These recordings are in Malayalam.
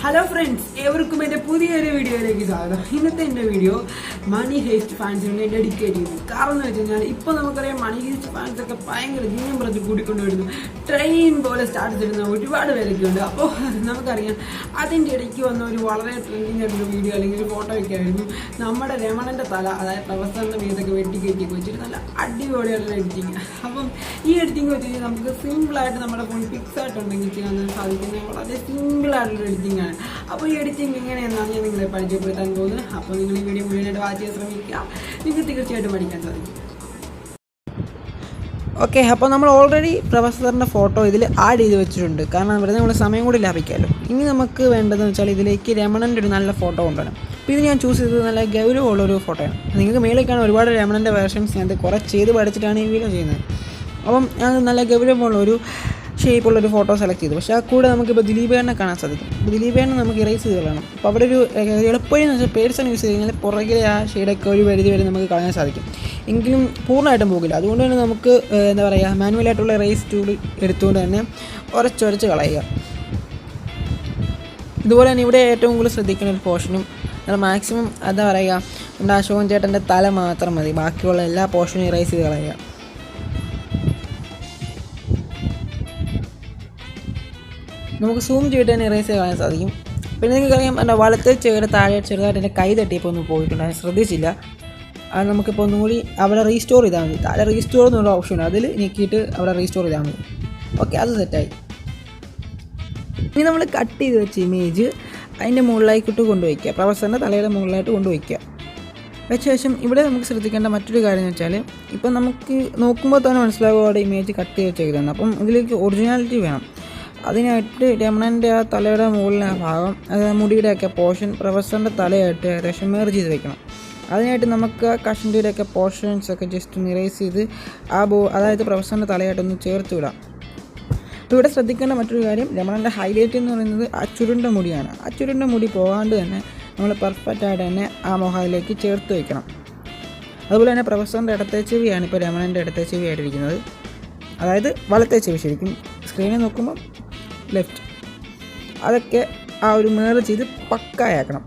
ഹലോ ഫ്രണ്ട്സ്, ഏവർക്കും എൻ്റെ പുതിയൊരു വീഡിയോയിലേക്ക് സ്വാഗതം. ഇന്നത്തെ എൻ്റെ വീഡിയോ മണി ഹേസ്റ്റ് ഫാൻസിനെ ഡെഡിക്കേറ്റ് ചെയ്തു. കാരണം എന്ന് വെച്ച് കഴിഞ്ഞാൽ ഇപ്പോൾ നമുക്കറിയാം മണി ഹേസ്റ്റ് ഫാൻസ് ഒക്കെ ഭയങ്കര ദിനം പ്രതി കൂടിക്കൊണ്ടുവരുന്നു. ട്രെയിൻ പോലെ സ്റ്റാർട്ട് ചെയ്യുന്ന ഒരുപാട് പേരൊക്കെ ഉണ്ട്. അപ്പോൾ നമുക്കറിയാം അതിൻ്റെ ഇടയ്ക്ക് വന്ന ഒരു വളരെ ട്രെൻഡിങ് ആയിട്ടുള്ള വീഡിയോ അല്ലെങ്കിൽ ഒരു ഫോട്ടോ ഒക്കെ ആയിരുന്നു നമ്മുടെ രമണൻ്റെ തല, അതായത് പ്രൊഫസറിൻ്റെ മീതൊക്കെ വെട്ടിക്കയറ്റി വെച്ചിട്ട് നല്ല അടിപൊളിയായിട്ടുള്ള എഡിറ്റിങ്. അപ്പം ഈ എഡിറ്റിംഗ് വെച്ച് കഴിഞ്ഞാൽ നമുക്ക് സിമ്പിളായിട്ട് നമ്മുടെ ഫോൺ ഫിക്സ് ആയിട്ടുണ്ടെങ്കിൽ ചെയ്യാൻ സാധിക്കുന്ന വളരെ സിമ്പിളായിട്ടുള്ള എഡിറ്റിംഗ് ആണ്. അപ്പോൾ ഈ എഡിറ്റിംഗ് എങ്ങനെയെന്നാണ് ഞാൻ നിങ്ങളെ പരിചയപ്പെടുത്താൻ പോകുന്നത്. അപ്പോൾ നിങ്ങൾ ഈ വീഡിയോ മുഴുവനായിട്ട് വാച്ച് ചെയ്യാൻ ശ്രമിക്കുക, നിങ്ങൾക്ക് തീർച്ചയായിട്ടും പഠിക്കാൻ സാധിക്കും. ഓക്കെ, അപ്പോൾ നമ്മൾ ഓൾറെഡി പ്രൊഫസറിൻ്റെ ഫോട്ടോ ഇതിൽ ആഡ് ചെയ്ത് വെച്ചിട്ടുണ്ട്. കാരണം വെറുതെ നമ്മൾ സമയം കൂടി ലാഭിക്കാമല്ലോ. ഇനി നമുക്ക് വേണ്ടതെന്ന് വെച്ചാൽ ഇതിലേക്ക് രമണൻ്റെ ഒരു നല്ല ഫോട്ടോ കൊണ്ടുവരണം. അപ്പോൾ ഇത് ഞാൻ ചൂസ് ചെയ്തത് നല്ല ഗൗരവമുള്ളൊരു ഫോട്ടോയാണ്. നിങ്ങൾക്ക് മേളിൽ കാണാൻ ഒരുപാട് രമണൻ്റെ വേർഷൻസ് ഞാൻ കുറേ ചെയ്ത് പഠിച്ചിട്ടാണ് ഈ വീഡിയോ ചെയ്യുന്നത്. അപ്പം ഞാൻ നല്ല ഗൗരവമുള്ളൊരു ഷേപ്പുള്ളൊരു ഫോട്ടോ സെലക്ട് ചെയ്തു. പക്ഷേ ആ കൂടെ നമുക്കിപ്പോൾ ദിലീപേണ്ണെ കാണാൻ സാധിക്കും. ഇപ്പോൾ ദിലീപേണ്ണെ നമുക്ക് ഇറേസ് ചെയ്ത് കളയണം. അപ്പോൾ അവിടെ ഒരു എളുപ്പമെന്ന് വെച്ചാൽ പേഴ്സൺ യൂസ് ചെയ്ത് കഴിഞ്ഞാൽ പുറകിലെ ആ ഷെയ്ഡൊക്കെ ഒരു പരിധി വരെ നമുക്ക് കളയാൻ സാധിക്കും. എങ്കിലും പൂർണ്ണമായിട്ടും പോകില്ല. അതുകൊണ്ട് തന്നെ നമുക്ക് എന്താ പറയുക, മാനുവലായിട്ടുള്ള ഇറേസ് ടൂൾ എടുത്തുകൊണ്ട് തന്നെ ഉരച്ചൊരച്ച് കളയുക. ഇതുപോലെ തന്നെ ഇവിടെ ഏറ്റവും കൂടുതൽ ശ്രദ്ധിക്കുന്ന ഒരു പോർഷനും മാക്സിമം എന്താ പറയുക, നമ്മുടെ അശോകൻ ചേട്ടൻ്റെ തല മാത്രം മതി, ബാക്കിയുള്ള എല്ലാ പോർഷനും ഇറേസ് ചെയ്ത് കളയുക. നമുക്ക് സൂം ചെയ്തിട്ട് തന്നെ ഇറേസ് ചെയ്യാൻ സാധിക്കും. പിന്നെ നിങ്ങൾക്കറിയാം, എൻ്റെ വലത്തെ ചെറുതെ താഴെ ചെറുതായിട്ട് എൻ്റെ കൈ തട്ടിയപ്പോൾ ഒന്ന് പോയിട്ടുണ്ട്, അത് ശ്രദ്ധിച്ചില്ല. അത് നമുക്കിപ്പോൾ ഒന്നും കൂടി അവിടെ റീസ്റ്റോർ ചെയ്താൽ മതി. താഴെ റീസ്റ്റോർ എന്നുള്ള ഓപ്ഷനുണ്ട്, അതിൽ നീക്കിയിട്ട് അവിടെ റീസ്റ്റോർ ചെയ്താൽ മതി. ഓക്കെ, അത് സെറ്റായി. ഇനി നമ്മൾ കട്ട് ചെയ്ത് വെച്ച ഇമേജ് അതിൻ്റെ മുകളിലായിക്കിട്ട് കൊണ്ടുവയ്ക്കുക, പ്രൊഫസറിൻ്റെ തലയുടെ മുകളിലായിട്ട് കൊണ്ടുവയ്ക്കുക. വെച്ച ശേഷം ഇവിടെ നമുക്ക് ശ്രദ്ധിക്കേണ്ട മറ്റൊരു കാര്യം എന്ന് വെച്ചാൽ, ഇപ്പം നമുക്ക് നോക്കുമ്പോൾ തന്നെ മനസ്സിലാവും അവിടെ ഇമേജ് കട്ട് ചെയ്ത് വെച്ചേക്കുന്നത്. അപ്പം ഇതിലേക്ക് ഒറിജിനാലിറ്റി വേണം. അതിനായിട്ട് രമണൻ്റെ ആ തലയുടെ മുകളിലെ ഭാഗം, അതായത് മുടിയുടെയൊക്കെ പോർഷൻ പ്രൊഫസറിൻ്റെ തലയായിട്ട് ഏകദേശം മേർജ് ചെയ്ത് വെക്കണം. അതിനായിട്ട് നമുക്ക് ആ കഷണ്ടിയുടെയൊക്കെ പോർഷൻസൊക്കെ ജസ്റ്റ് ഒന്ന് ഇറേസ് ചെയ്ത് അതായത് പ്രൊഫസറിൻ്റെ തലയായിട്ടൊന്ന് ചേർത്ത് വിടാം. അപ്പോൾ ഇവിടെ ശ്രദ്ധിക്കേണ്ട മറ്റൊരു കാര്യം, രമണൻ്റെ ഹൈലൈറ്റ് എന്ന് പറയുന്നത് ആ ചുരുണ്ട മുടിയാണ്. ആ ചുരുണ്ട മുടി പോകാണ്ട് തന്നെ നമ്മൾ പെർഫെക്റ്റായിട്ട് തന്നെ ആ മുഖത്തിലേക്ക് ചേർത്ത് വയ്ക്കണം. അതുപോലെ തന്നെ പ്രൊഫസറിൻ്റെ ഇടത്തെ ചെവിയാണ് ഇപ്പോൾ രമണൻ്റെ ഇടത്തെ ചെവിയായിട്ടിരിക്കുന്നത്, അതായത് വലത്തെ ചെവി. ശരിക്കും സ്ക്രീനിൽ നോക്കുമ്പോൾ ലെഫ്റ്റ്. അതൊക്കെ ആ ഒരു മേർജ് ചെയ്ത് പക്കായാക്കണം.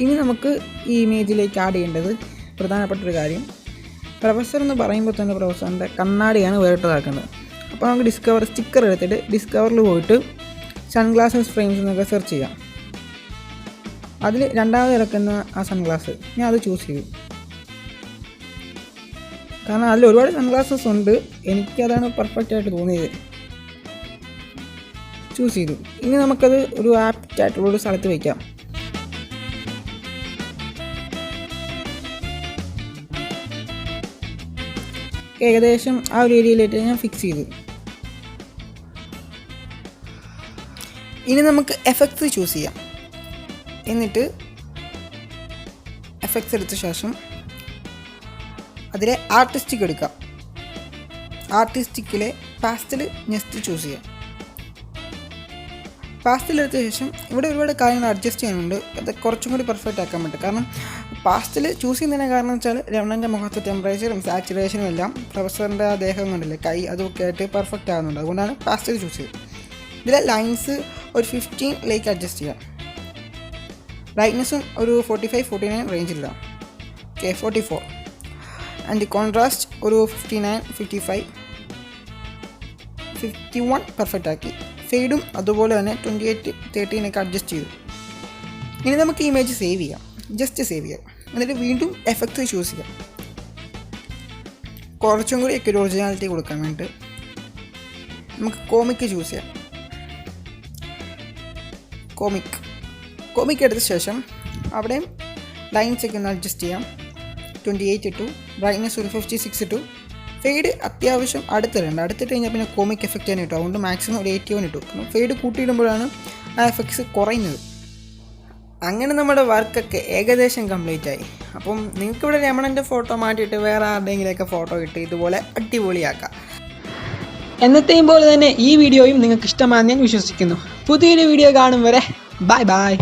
ഇനി നമുക്ക് ഈ ഇമേജിലേക്ക് ആഡ് ചെയ്യേണ്ടത് പ്രധാനപ്പെട്ടൊരു കാര്യം, പ്രൊഫസർ എന്ന് പറയുമ്പോൾ തന്നെ പ്രൊഫസറിൻ്റെ കണ്ണാടിയാണ് വേറിട്ടതാക്കേണ്ടത്. അപ്പോൾ നമുക്ക് ഡിസ്കവർ സ്റ്റിക്കർ എടുത്തിട്ട് ഡിസ്കവറിൽ പോയിട്ട് സൺഗ്ലാസസ് ഫ്രെയിംസ് എന്നൊക്കെ സെർച്ച് ചെയ്യാം. അതിൽ രണ്ടാമത് കിടക്കുന്ന ആ സൺഗ്ലാസ് ഞാൻ അത് ചൂസ് ചെയ്തു. കാരണം അതിൽ ഒരുപാട് സൺഗ്ലാസസ് ഉണ്ട്, എനിക്കതാണ് പെർഫെക്റ്റായിട്ട് തോന്നിയത്, ചൂസ് ചെയ്തു. ഇനി നമുക്കത് ഒരു ആപ്റ്റായിട്ടുള്ളൊരു സ്ഥലത്ത് വയ്ക്കാം. ഏകദേശം ആ ഒരു ഏരിയയിലായിട്ട് ഞാൻ ഫിക്സ് ചെയ്തു. ഇനി നമുക്ക് എഫക്ട്സ് ചൂസ് ചെയ്യാം. എന്നിട്ട് എഫക്ട്സ് എടുത്ത ശേഷം അതിലെ ആർട്ടിസ്റ്റിക് എടുക്കാം. ആർട്ടിസ്റ്റിക്കിലെ പാസ്റ്റൽ നെക്സ്റ്റ് ചൂസ് ചെയ്യാം. പാസ്റ്റൽ എടുത്ത ശേഷം ഇവിടെ ഒരുപാട് കാര്യങ്ങൾ അഡ്ജസ്റ്റ് ചെയ്യാനുണ്ട്, അത് കുറച്ചും കൂടി പെർഫെക്റ്റ് ആക്കാൻ പറ്റും. കാരണം പാസ്റ്റൽ ചൂസ് ചെയ്യുന്നതിൻ്റെ കാരണം വെച്ചാൽ രമണൻ്റെ മുഖത്തെ ടെമ്പറേച്ചറും സാച്ചുറേഷനും എല്ലാം പ്രൊഫസറിൻ്റെ ആ ദേഹം കൊണ്ടല്ലേ, കൈ അതൊക്കെ ആയിട്ട് പെർഫെക്റ്റ് ആകുന്നുണ്ട്. അതുകൊണ്ടാണ് പാസ്റ്റൽ ചൂസ് ചെയ്തത്. ഇതിലെ ലൈൻസ് ഒരു 15 അഡ്ജസ്റ്റ് ചെയ്യാം. ബ്രൈറ്റ്നസ്സും ഒരു 45-49 റേഞ്ചിലിടാം. ഓക്കെ, 44. ആൻഡ് കോൺട്രാസ്റ്റ് ഒരു 59, 55, 51 പെർഫെക്റ്റ് ആക്കി. ഫെയ്ഡും അതുപോലെ തന്നെ 28-13 അഡ്ജസ്റ്റ് ചെയ്തു. ഇനി നമുക്ക് ഈ ഇമേജ് സേവ് ചെയ്യാം, ജസ്റ്റ് സേവ് ചെയ്യാം. എന്നിട്ട് വീണ്ടും എഫക്റ്റ് ചൂസ് ചെയ്യാം. കുറച്ചും കൂടി ഒക്കെ ഒരു ഒറിജിനാലിറ്റി കൊടുക്കാൻ വേണ്ടിയിട്ട് നമുക്ക് കോമിക്ക് ചൂസ് ചെയ്യാം. കോമിക്ക് എടുത്ത ശേഷം അവിടെയും ലൈൻസൊക്കെ ഒന്ന് അഡ്ജസ്റ്റ് ചെയ്യാം. 28 ഇട്ടു. ബ്രൈറ്റ്നസ് ഒരു 56 ഇട്ടു. ഫെയ്ഡ് അത്യാവശ്യം അടുത്തിടേണ്ട, അടുത്തിട്ട് കഴിഞ്ഞാൽ പിന്നെ കോമിക് എഫക്റ്റ് തന്നെ കിട്ടും. അതുകൊണ്ട് മാക്സിമം ഒരു 81 ഇട്ടു. കാരണം ഫെയ്ഡ് കൂട്ടിയിടുമ്പോഴാണ് ആ എഫക്ട്സ് കുറയുന്നത്. അങ്ങനെ നമ്മുടെ വർക്കൊക്കെ ഏകദേശം കംപ്ലീറ്റ് ആയി. അപ്പം നിങ്ങൾക്കിവിടെ രമണൻ്റെ ഫോട്ടോ മാറ്റിയിട്ട് വേറെ ആരുടെയെങ്കിലുമൊക്കെ ഫോട്ടോ ഇട്ട് ഇതുപോലെ അടിപൊളിയാക്കാം. എന്നത്തെയും പോലെ തന്നെ ഈ വീഡിയോയും നിങ്ങൾക്ക് ഇഷ്ടമാണെന്ന് ഞാൻ വിശ്വസിക്കുന്നു. പുതിയൊരു വീഡിയോ കാണും വരെ ബൈ ബൈ.